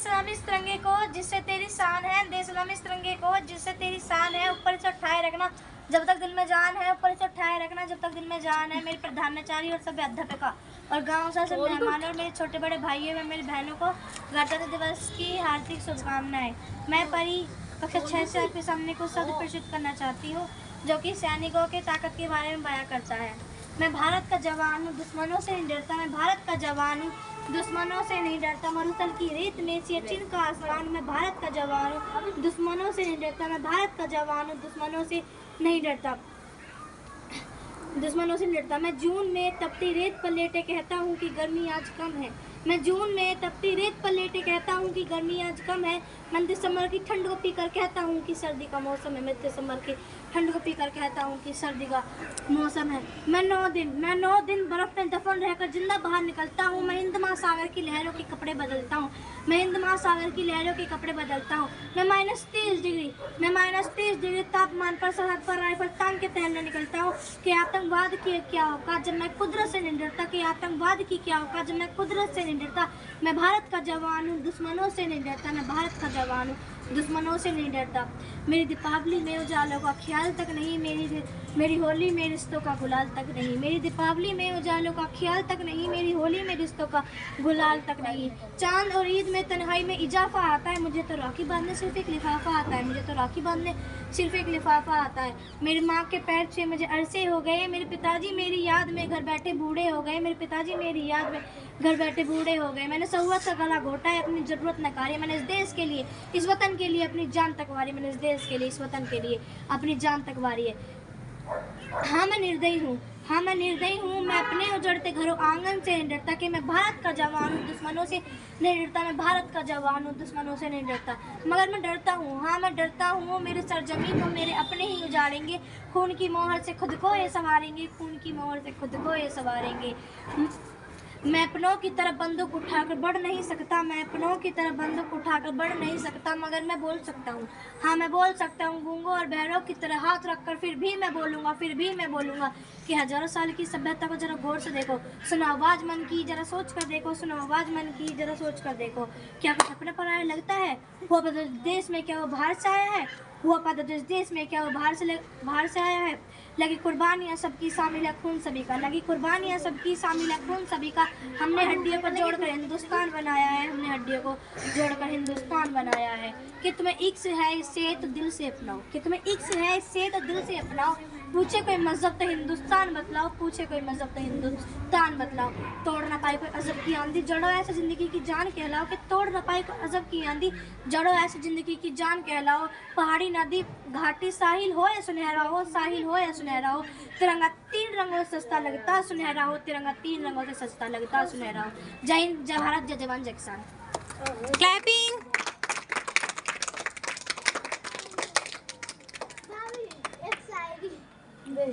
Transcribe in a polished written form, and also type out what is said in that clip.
सलामी इस तिरंगे को जिससे तेरी शान है, दे सलामी इस तिरंगे को जिससे तेरी शान है। ऊपर से उठाए रखना जब तक दिल में जान है, ऊपर से उठाए रखना जब तक दिल में जान है। मेरे प्रधानाचार्य और सभी अध्यापकों और गाँव से सब मेहमानों और मेरे छोटे बड़े भाइयों व मेरी बहनों को गणतंत्र दिवस की हार्दिक शुभकामनाएं। मैं परी कक्षा 6 से आपके सामने कुछ शब्द प्रस्तुत करना चाहती हूँ जो कि सैनिकों की ताकत के बारे में बयां करता है। मैं भारत का जवान हूँ, दुश्मनों से नहीं डरता। मैं भारत का जवान हूँ, दुश्मनों से नहीं डरता। मरुस्थल की रेत में सियाचिन का आसमान। मैं भारत का जवान हूँ, दुश्मनों से नहीं डरता। मैं भारत का जवान हूँ, दुश्मनों से नहीं डरता। दुश्मनों से लड़ता। मैं जून में तपती रेत पर लेटे कहता हूँ कि गर्मी आज कम है। मैं जून में तपती रेत पर लेटे कहता हूँ कि गर्मी आज कम है। मैं दिसंबर की ठंड को पीकर कहता हूँ कि सर्दी का मौसम है। मैं दिसंबर की ठंड को पीकर कहता हूँ कि सर्दी का मौसम है। मैं 9 दिन बर्फ में दफन रहकर जिंदा बाहर निकलता हूँ। मैं हिंद महासागर की लहरों के कपड़े बदलता हूँ। मैं हिंद महासागर की लहरों के कपड़े बदलता हूँ। मैं -30 डिग्री तापमान पर सरहद पर राइफल तान के टहलने निकलता हूँ कि आतंकवाद की क्या औकात जब मैं कुदरत से नहीं डरता। कि आतंकवाद की क्या औकात जब मैं कुदरत से नहीं डरता। मैं भारत का जवान हूँ, दुश्मनों से नहीं डरता। मैं भारत का जवान हूँ, दुश्मनों से नहीं डरता। मेरी दीपावली में उजालों का ख्याल तक नहीं, मेरी होली में रिश्तों का गुलाल तक नहीं। मेरी दीपावली में उजालों का ख्याल तक नहीं, मेरी होली में रिश्तों का गुलाल तक नहीं। चांद और ईद में तन्हाई में इजाफा आता है, मुझे तो राखी बांधने सिर्फ एक लिफाफा आता है। मुझे तो राखी बांधने सिर्फ एक लिफाफा आता है। मेरी माँ के पैर छुए मुझे अरसे हो गए। मेरे पिताजी मेरी याद में घर बैठे बूढ़े हो गए। मेरे पिताजी मेरी याद में घर बैठे बूढ़े हो गए। मैंने सहुआ का गला घोटा है, अपनी जरूरत नकारी। मैंने इस देश के लिए, इस वतन के लिए अपनी जान तक वारी। मैंने इस देश के लिए, इस वतन के लिए अपनी जान तक वारी है। हाँ मैं निर्दयी हूँ, हाँ मैं निर्दयी हूँ। मैं अपने उजड़ते घरों आंगन से नहीं डरता। कि मैं भारत का जवान हूँ, दुश्मनों से नहीं डरता। मैं भारत का जवान हूँ, दुश्मनों से नहीं डरता। मगर मैं डरता हूँ, हाँ मैं डरता हूँ। मेरे सरजमीन को मेरे अपने ही उजाड़ेंगे। खून की मोहर से खुद को ये संवारेंगे। खून की मोहर से खुद को ये संवारेंगे। मैं अपनों की तरफ बंदूक उठाकर बढ़ नहीं सकता। मैं अपनों की तरफ बंदूक उठाकर बढ़ नहीं सकता, मगर मैं बोल सकता हूँ। हाँ मैं बोल सकता हूँ। गूंगों और बहरों की तरह हाथ रखकर फिर भी मैं बोलूँगा कि हजारों साल की सभ्यता को जरा गौर से देखो। सुनो आवाज मन की, जरा सोच कर देखो। सुनो आवाज मन की, जरा सोच कर देखो। क्या कुछ अपना पराया लगता है? हुआ पता देश में क्या वो बाहर से आया है? हुआ पता देश में क्या वो बाहर से आया है? लगी कुर्बानियाँ सबकी शामिल है खून सभी का। लगी कुर्बानियाँ सबकी शामिल है खून सभी का। हमने हड्डियों को जोड़कर हिंदुस्तान बनाया है। हमने हड्डियों को जोड़कर हिंदुस्तान बनाया है। कि तुम्हें इक्स है इससे तो दिल से अपनाओ। कि तुम्हें इक्स है इससे तो दिल से अपनाओ। पूछे कोई मजहब तो हिंदुस्तान बतलाओ। पूछे कोई मजहब तो हिंदुस्तान बतलाओ। तोड़ ना पाई कोई अजब की आंधी, जड़ो ऐसे जिंदगी की जान कहलाओ। कि तोड़ ना पाई कोई अजब की आंधी, जड़ो ऐसे जिंदगी की जान कहलाओ। पहाड़ी नदी घाटी साहिल हो या सुनहरा हो, साहिल हो या सुनहरा हो। तिरंगा 3 रंगों से सस्ता लगता सुनहरा हो। तिरंगा 3 रंगों से सस्ता लगता सुनहरा हो। जय हिंद, जय भारत, जय जवान, जय किसान। क्लैपिंग।